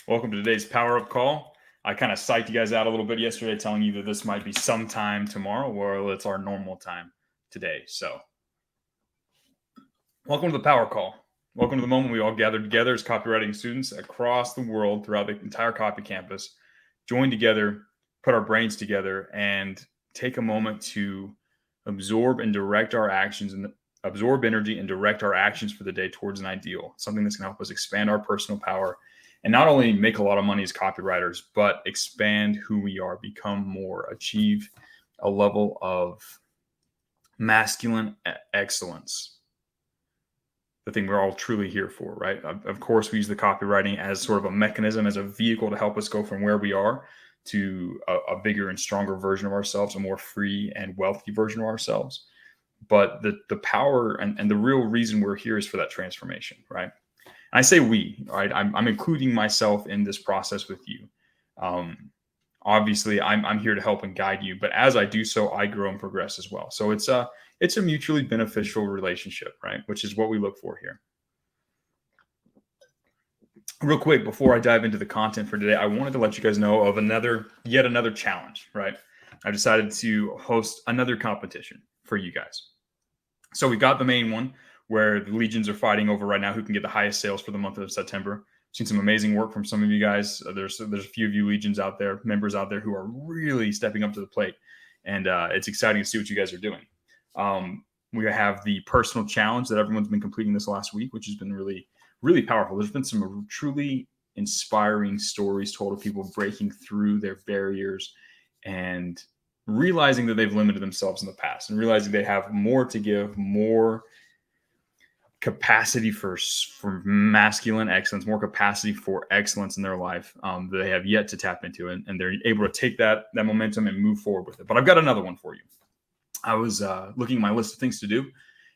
Welcome to today's Power Up Call. I kind of psyched you guys out a little bit yesterday, telling you that this might be sometime tomorrow, or it's our normal time today. So, welcome to the Power Call. Welcome to the moment we all gathered together as copywriting students across the world, throughout the entire Copy Campus, join together, put our brains together, and take a moment to absorb and direct our actions and absorb energy and direct our actions for the day towards an ideal, something that's going to help us expand our personal power and not only make a lot of money as copywriters, but expand who we are, become more, achieve a level of masculine excellence. The thing we're all truly here for, right? Of course, we use the copywriting as sort of a mechanism, as a vehicle to help us go from where we are to a bigger and stronger version of ourselves, a more free and wealthy version of ourselves. But the power and the real reason we're here is for that transformation, right? And I say we, right? I'm including myself in this process with you. Obviously, I'm here to help and guide you, but as I do so, I grow and progress as well. So it's a mutually beneficial relationship, right? Which is what we look for here. Real quick, before I dive into the content for today, I wanted to let you guys know of yet another challenge, right? I decided to host another competition for you guys. So we got the main one where the legions are fighting over right now who can get the highest sales for the month of September. Seen some amazing work from some of you guys. There's a few of you legions out there, members out there who are really stepping up to the plate, and it's exciting to see what you guys are doing. We have the personal challenge that everyone's been completing this last week, which has been really, really powerful. There's been some truly inspiring stories told of people breaking through their barriers and realizing that they've limited themselves in the past and realizing they have more to give, more capacity for masculine excellence, more capacity for excellence in their life that they have yet to tap into, and they're able to take that momentum and move forward with it. But I've got another one for you. I was looking at my list of things to do,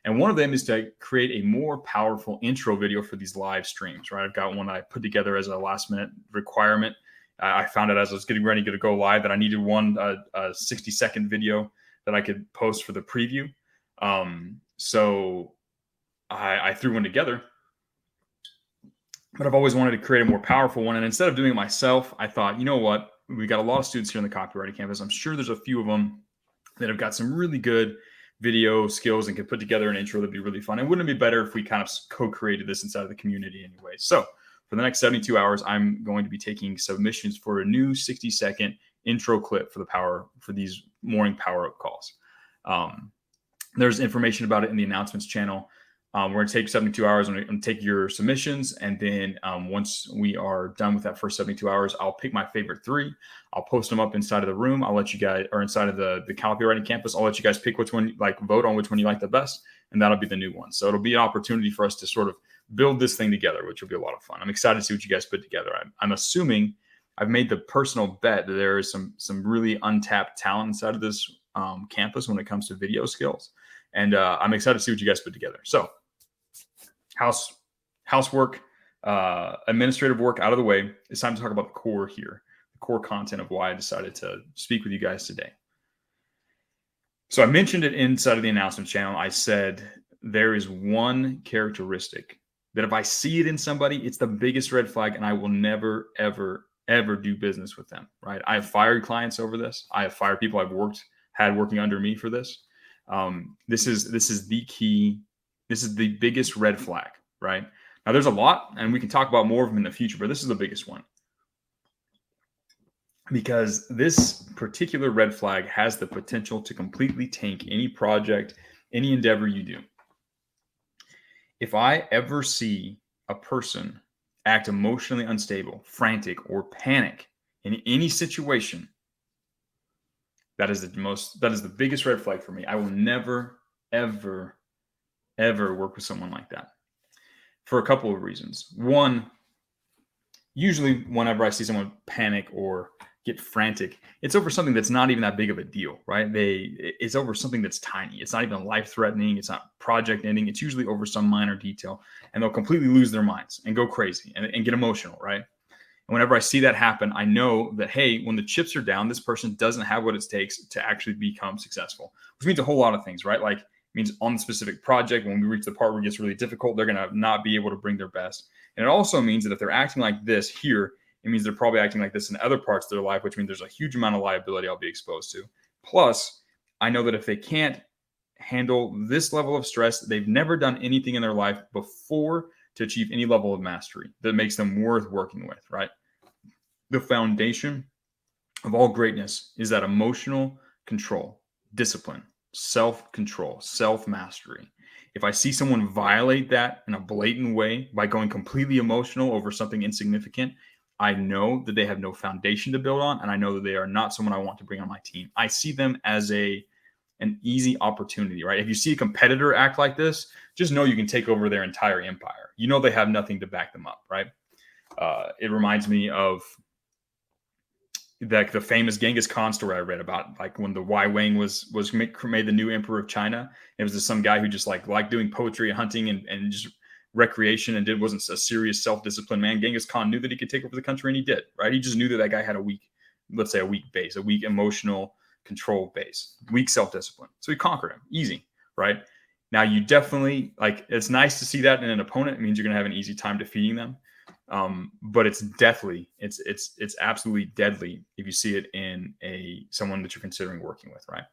and one of them is to create a more powerful intro video for these live streams, right? I've got one I put together as a last minute requirement. I found out as I was getting ready to go live that I needed a 60-second video that I could post for the preview. So I threw one together, but I've always wanted to create a more powerful one. And instead of doing it myself, I thought, you know what? We got a lot of students here in the copywriting campus. I'm sure there's a few of them that have got some really good video skills and can put together an intro that'd be really fun. And wouldn't it be better if we kind of co-created this inside of the community anyway? So for the next 72 hours, I'm going to be taking submissions for a new 60-second intro clip for these morning power up calls. There's information about it in the announcements channel. We're going to take 72 hours and take your submissions. And then once we are done with that first 72 hours, I'll pick my favorite 3. I'll post them up inside of the room. I'll let you guys, or inside of the copywriting campus, I'll let you guys pick which one, vote on which one you like the best. And that'll be the new one. So it'll be an opportunity for us to sort of build this thing together, which will be a lot of fun. I'm excited to see what you guys put together. I'm assuming I've made the personal bet that there is some really untapped talent inside of this campus when it comes to video skills. And I'm excited to see what you guys put together. So housework, administrative work out of the way. It's time to talk about the core here, the core content of why I decided to speak with you guys today. So I mentioned it inside of the announcement channel. I said there is one characteristic that if I see it in somebody, it's the biggest red flag, and I will never, ever, ever do business with them, right? I have fired clients over this. I have fired people I've had working under me for this. This is the key. This is the biggest red flag, right? Now, there's a lot, and we can talk about more of them in the future, but this is the biggest one. Because this particular red flag has the potential to completely tank any project, any endeavor you do. If I ever see a person act emotionally unstable, frantic, or panic in any situation, that is the biggest red flag for me. I will never, ever work with someone like that for a couple of reasons. One, usually whenever I see someone panic or get frantic, it's over something that's not even that big of a deal, right? It's over something that's tiny. It's not even life-threatening. It's not project ending. It's usually over some minor detail, and they'll completely lose their minds and go crazy and get emotional, right? And whenever I see that happen, I know that, hey, when the chips are down, this person doesn't have what it takes to actually become successful, which means a whole lot of things, right? Like, means on the specific project, when we reach the part where it gets really difficult, they're going to not be able to bring their best. And it also means that if they're acting like this here it means they're probably acting like this in other parts of their life, which means there's a huge amount of liability I'll be exposed to. Plus, I know that if they can't handle this level of stress, they've never done anything in their life before to achieve any level of mastery that makes them worth working with, right? The foundation of all greatness is that emotional control, discipline, self-control, self-mastery. If I see someone violate that in a blatant way by going completely emotional over something insignificant, I know that they have no foundation to build on, and I know that they are not someone I want to bring on my team. I see them as an easy opportunity, right? If you see a competitor act like this, just know you can take over their entire empire. You know they have nothing to back them up, right? It reminds me of the famous Genghis Khan story I read about, like when the Wei Wang was made the new emperor of China. It was just some guy who just liked doing poetry and hunting and just recreation and wasn't a serious self-disciplined man. Genghis Khan knew that he could take over the country, and he did, right? He just knew that guy had a weak base, a weak emotional control base, weak self-discipline. So he conquered him easy, right? Now you definitely it's nice to see that in an opponent. It means you're going to have an easy time defeating them. But it's deathly, it's absolutely deadly if you see it in someone that you're considering working with, right?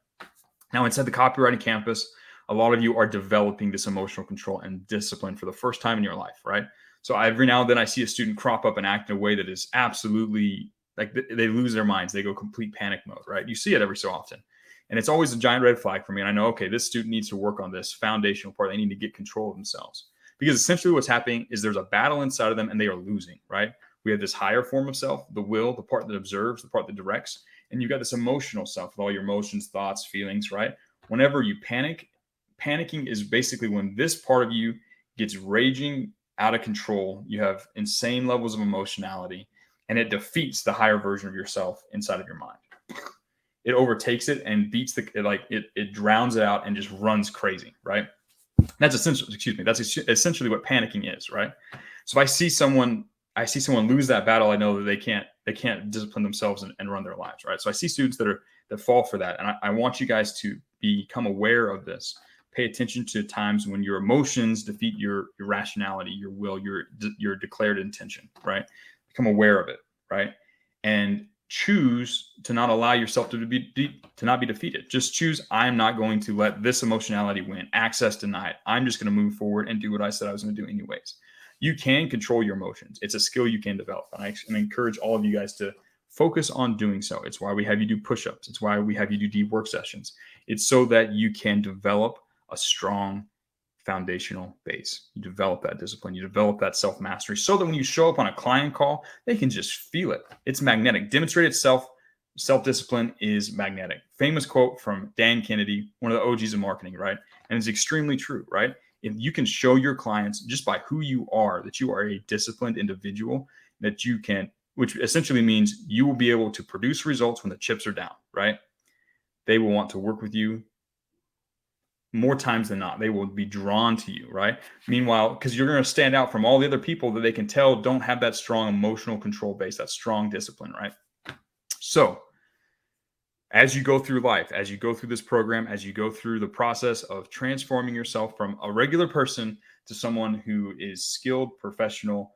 Now, inside the copywriting campus, a lot of you are developing this emotional control and discipline for the first time in your life, right? So every now and then I see a student crop up and act in a way that is absolutely they lose their minds. They go complete panic mode, right? You see it every so often. And it's always a giant red flag for me. And I know, okay, this student needs to work on this foundational part. They need to get control of themselves. Because essentially what's happening is there's a battle inside of them and they are losing, right? We have this higher form of self, the will, the part that observes, the part that directs. And you've got this emotional self with all your emotions, thoughts, feelings, right? Whenever you panicking is basically when this part of you gets raging out of control. You have insane levels of emotionality and it defeats the higher version of yourself inside of your mind. It overtakes it and beats it drowns it out and just runs crazy, right? That's essentially what panicking is, right? So if I see someone lose that battle, I know that they can't discipline themselves and run their lives, right? So I see students that fall for that. And I want you guys to become aware of this. Pay attention to times when your emotions defeat your rationality, your will, your declared intention, right? Become aware of it, right? And choose to not allow yourself to not be defeated. Just choose, I'm not going to let this emotionality win. Access denied. I'm just going to move forward and do what I said I was going to do anyways. You can control your emotions. It's a skill you can develop. And I encourage all of you guys to focus on doing so. It's why we have you do push-ups. It's why we have you do deep work sessions. It's so that you can develop a strong foundational base. You develop that discipline, you develop that self-mastery so that when you show up on a client call, they can just feel it. It's magnetic. Demonstrated self-discipline is magnetic. Famous quote from Dan Kennedy, one of the OGs of marketing, right? And it's extremely true, right? If you can show your clients just by who you are, that you are a disciplined individual, that you can, which essentially means you will be able to produce results when the chips are down, right? They will want to work with you more times than not. They will be drawn to you, right? Meanwhile, because you're going to stand out from all the other people that they can tell don't have that strong emotional control base, that strong discipline, right? So as you go through life, as you go through this program, as you go through the process of transforming yourself from a regular person to someone who is skilled, professional,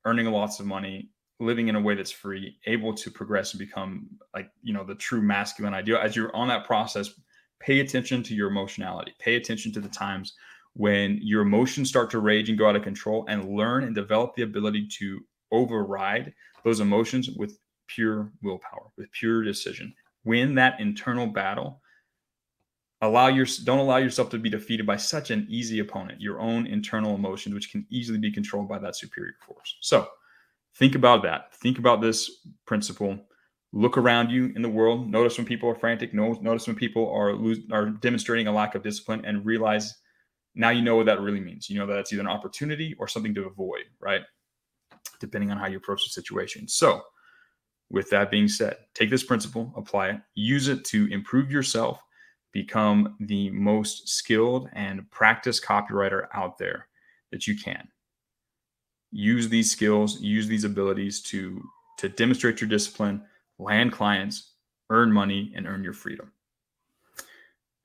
earning lots of money, living in a way that's free, able to progress and become the true masculine ideal, as you're on that process, pay attention to your emotionality. Pay attention to the times when your emotions start to rage and go out of control, and learn and develop the ability to override those emotions with pure willpower, with pure decision. Win that internal battle. Don't allow yourself to be defeated by such an easy opponent, your own internal emotions, which can easily be controlled by that superior force. So think about that. Think about this principle. Look around you in the world. Notice when people are frantic. Notice when people are demonstrating a lack of discipline, and realize now you know what that really means. You know that it's either an opportunity or something to avoid, right? Depending on how you approach the situation. So with that being said, take this principle, apply it, use it to improve yourself, become the most skilled and practiced copywriter out there that you can. Use these skills, use these abilities to demonstrate your discipline, land clients, earn money, and earn your freedom.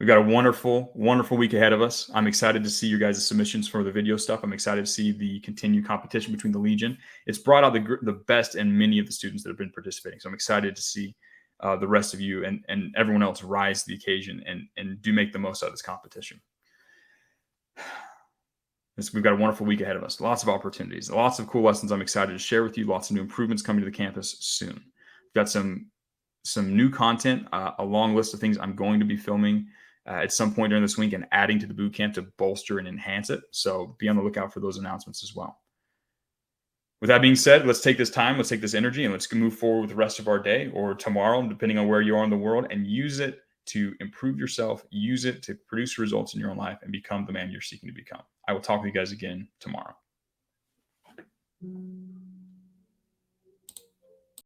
We've got a wonderful, wonderful week ahead of us. I'm excited to see your guys' submissions for the video stuff. I'm excited to see the continued competition between the Legion. It's brought out the best in many of the students that have been participating. So I'm excited to see the rest of you and everyone else rise to the occasion and do make the most out of this competition. We've got a wonderful week ahead of us. Lots of opportunities, lots of cool lessons I'm excited to share with you. Lots of new improvements coming to the campus soon. We've got some new content, a long list of things I'm going to be filming at some point during this week and adding to the boot camp to bolster and enhance it. So be on the lookout for those announcements as well. With that being said, let's take this time, let's take this energy, and let's move forward with the rest of our day or tomorrow, depending on where you are in the world, and use it to improve yourself, use it to produce results in your own life and become the man you're seeking to become. I will talk to you guys again tomorrow.